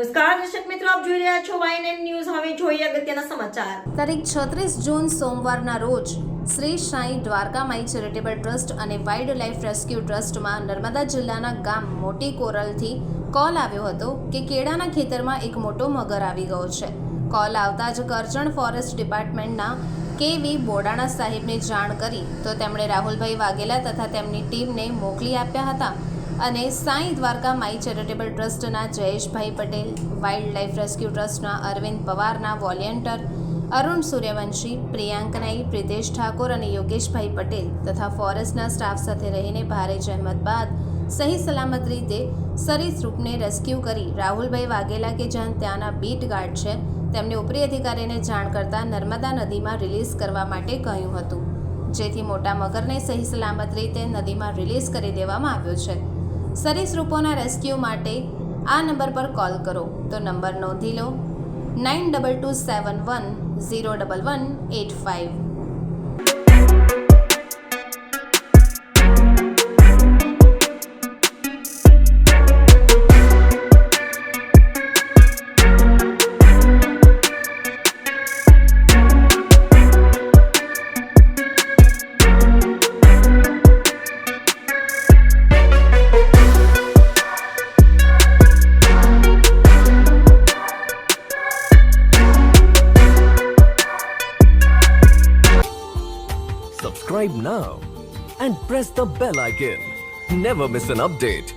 નમસ્કાર દર્શક મિત્રો, આપ જોઈ રહ્યા છો YNN ન્યૂઝ. હવે જોઈએ અગત્યના સમાચાર. તારીખ 36 જૂન સોમવારના રોજ શ્રી સાંઈ દ્વારકામાઈ ચેરિટેબલ ટ્રસ્ટ અને વાઇલ્ડ લાઇફ રેસ્ક્યુ ટ્રસ્ટમાં નર્મદા જિલ્લાના ગામ મોટી કોરલથી કોલ આવ્યો હતો કે કેળાના ખેતરમાં એક મોટો મગર આવી ગયો છે. કોલ આવતા જ કરજણ ફોરેસ્ટ ડિપાર્ટમેન્ટના KV બોડાણા સાહેબને જાણ કરી તો તેમણે રાહુલભાઈ વાઘેલા તથા તેમની ટીમને મોકલી આપ્યા હતા અને સાંઈ દ્વારકા માઈ ચેરિટેબલ ટ્રસ્ટના Jayeshbhai Patel, wild life rescue ટ્રસ્ટના અરવિંદ પવારના વોલેન્ટિયર અરુણ સૂર્યવંશી, પ્રિયાંક નાઈ, પ્રિતેશ ઠાકોર અને યોગેશભાઈ પટેલ તથા ફોરેસ્ટના સ્ટાફ સાથે રહીને ભારે જહેમત બાદ સહી સલામત રીતે સરીસૃપને રેસ્ક્યુ કરી રાહુલભાઈ વાઘેલા કે જ્યાં ત્યાંના બીટ ગાર્ડ છે તેમને ઉપરી અધિકારીને જાણ કરતા નર્મદા નદીમાં રિલીઝ કરવા માટે કહ્યું હતું, જેથી મોટા મગરને સહી સલામત રીતે નદીમાં રિલીઝ કરી દેવામાં આવ્યો છે. સરીસૃપોના રેસ્ક્યુ માટે આ નંબર પર કોલ કરો તો નંબર નોંધી લો 9227101185. Subscribe now and press the bell icon. Never miss an update.